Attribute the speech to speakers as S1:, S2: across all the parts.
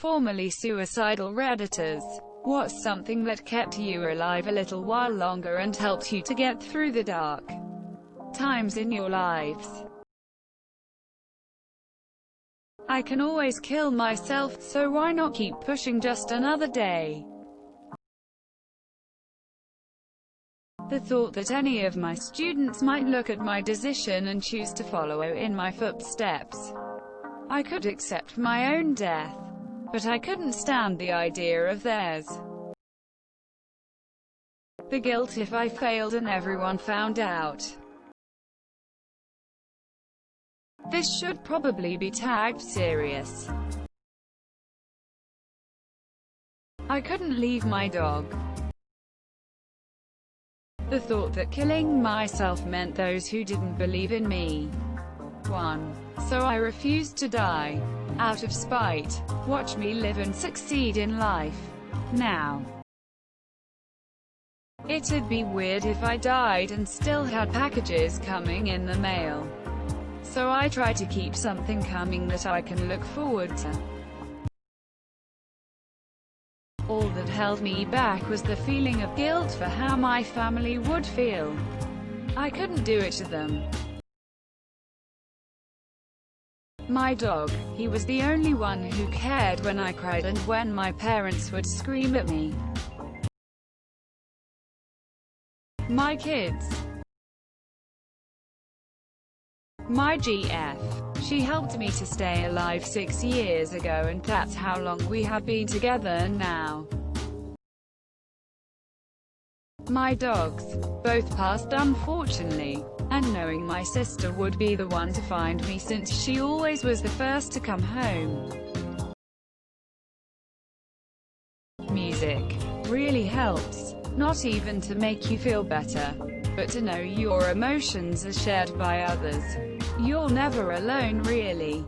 S1: formerly suicidal redditors. What's something that kept you alive a little while longer and helped you to get through the dark times in your lives? I can always kill myself, so why not keep pushing just another day? The thought that any of my students might look at my decision and choose to follow in my footsteps. I could accept my own death, but I couldn't stand the idea of theirs. The guilt if I failed and everyone found out. This should probably be tagged serious. I couldn't leave my dog. The thought that killing myself meant those who didn't believe in me won. So I refused to die. Out of spite. Watch me live and succeed in life. Now. It'd be weird if I died and still had packages coming in the mail. So I try to keep something coming that I can look forward to. All that held me back was the feeling of guilt for how my family would feel. I couldn't do it to them. My dog, he was the only one who cared when I cried and when my parents would scream at me. My kids. My GF. She helped me to stay alive 6 years ago, and that's how long we have been together now. My dogs. Both passed unfortunately, and knowing my sister would be the one to find me since she always was the first to come home. Music really helps, not even to make you feel better, but to know your emotions are shared by others. You're never alone, really.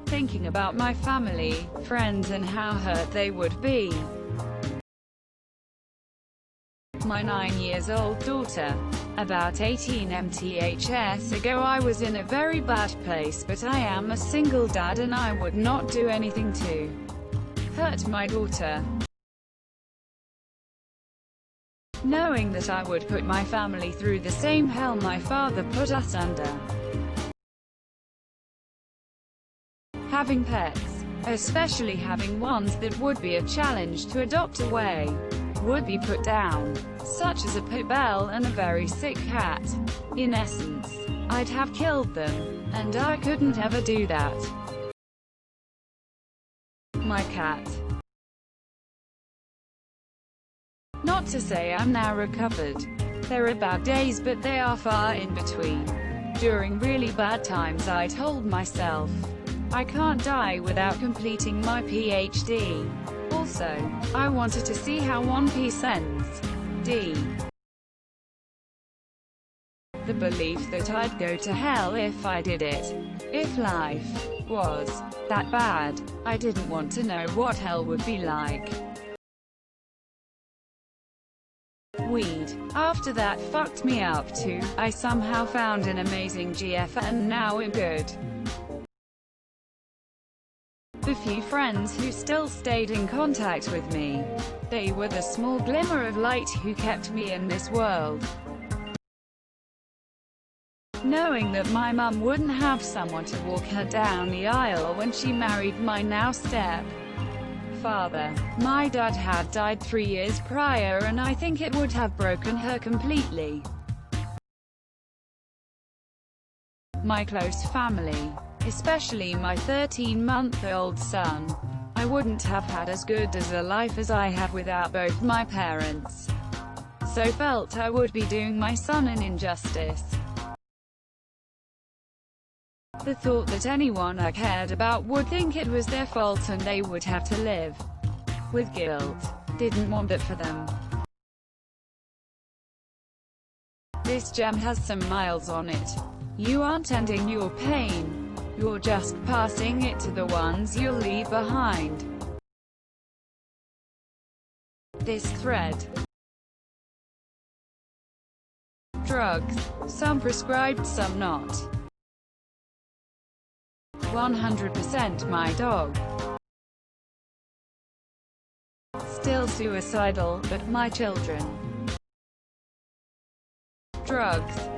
S1: Thinking about my family, friends and how hurt they would be. My 9-year-old daughter. About 18 mths ago I was in a very bad place, but I am a single dad and I would not do anything to hurt my daughter. Knowing that I would put my family through the same hell my father put us under. Having pets, especially having ones that would be a challenge to adopt away, would be put down, such as a pit bull and a very sick cat. In essence, I'd have killed them, and I couldn't ever do that. My cat. Not to say I'm now recovered. There are bad days, but they are far in between. During really bad times I told myself, I can't die without completing my PhD. Also, I wanted to see how One Piece ends. The belief that I'd go to hell if I did it. If life was that bad, I didn't want to know what hell would be like. Weed. After that fucked me up too, I somehow found an amazing GF and now I'm good. The few friends who still stayed in contact with me, they were the small glimmer of light who kept me in this world. Knowing that my mum wouldn't have someone to walk her down the aisle when she married my now step-father. My dad had died 3 years prior and I think it would have broken her completely. My close family, especially my 13-month-old son. I wouldn't have had as good as a life as I have without both my parents. So felt I would be doing my son an injustice. The thought that anyone I cared about would think it was their fault and they would have to live with guilt. Didn't want it for them. This gem has some miles on it. You aren't ending your pain. You're just passing it to the ones you'll leave behind. This thread. Drugs. Some prescribed, some not. 100% my dog. Still suicidal, but my children. Drugs.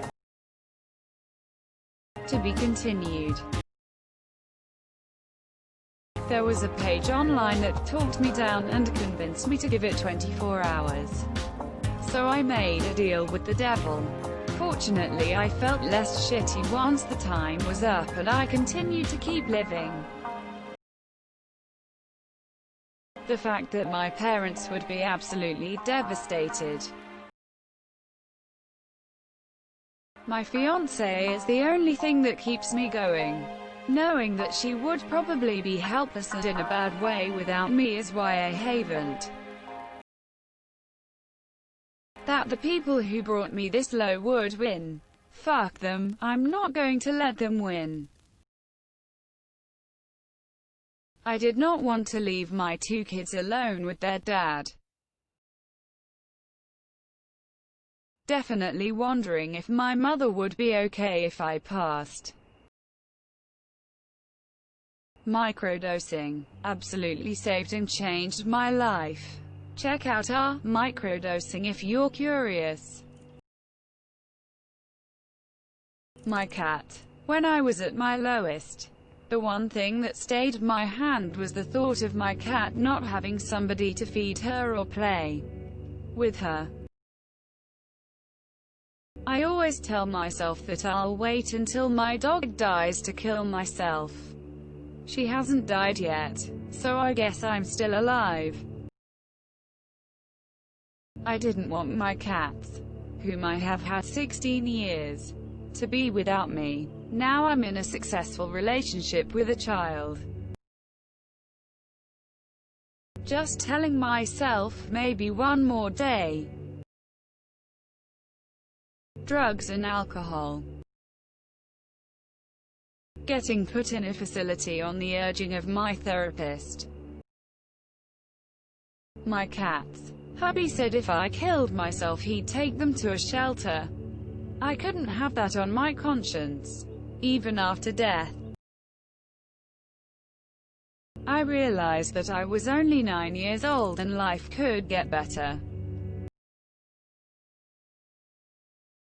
S1: To be continued. There was a page online that talked me down and convinced me to give it 24 hours. So I made a deal with the devil. Fortunately, I felt less shitty once the time was up and I continued to keep living. The fact that my parents would be absolutely devastated. My fiancée is the only thing that keeps me going. Knowing that she would probably be helpless and in a bad way without me is why I haven't. That the people who brought me this low would win. Fuck them, I'm not going to let them win. I did not want to leave my 2 kids alone with their dad. Definitely wondering if my mother would be okay if I passed. Microdosing absolutely saved and changed my life. Check out our microdosing if you're curious. My cat. When I was at my lowest, the one thing that stayed my hand was the thought of my cat not having somebody to feed her or play with her. I always tell myself that I'll wait until my dog dies to kill myself. She hasn't died yet, so I guess I'm still alive. I didn't want my cats, whom I have had 16 years, to be without me. Now I'm in a successful relationship with a child. Just telling myself, maybe one more day. Drugs and alcohol. Getting put in a facility on the urging of my therapist. My cats. Hubby said if I killed myself he'd take them to a shelter. I couldn't have that on my conscience, even after death. I realized that I was only 9 years old and life could get better.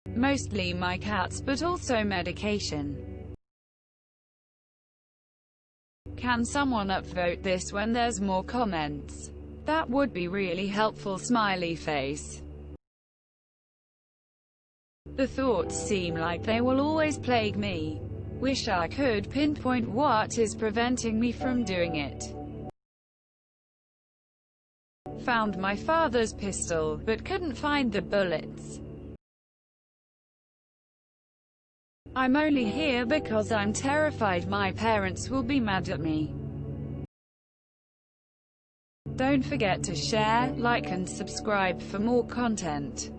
S1: Mostly my cats, but also medication. Can someone upvote this when there's more comments? That would be really helpful, smiley face. The thoughts seem like they will always plague me. Wish I could pinpoint what is preventing me from doing it. Found my father's pistol, but couldn't find the bullets. I'm only here because I'm terrified my parents will be mad at me. Don't forget to share, like and subscribe for more content.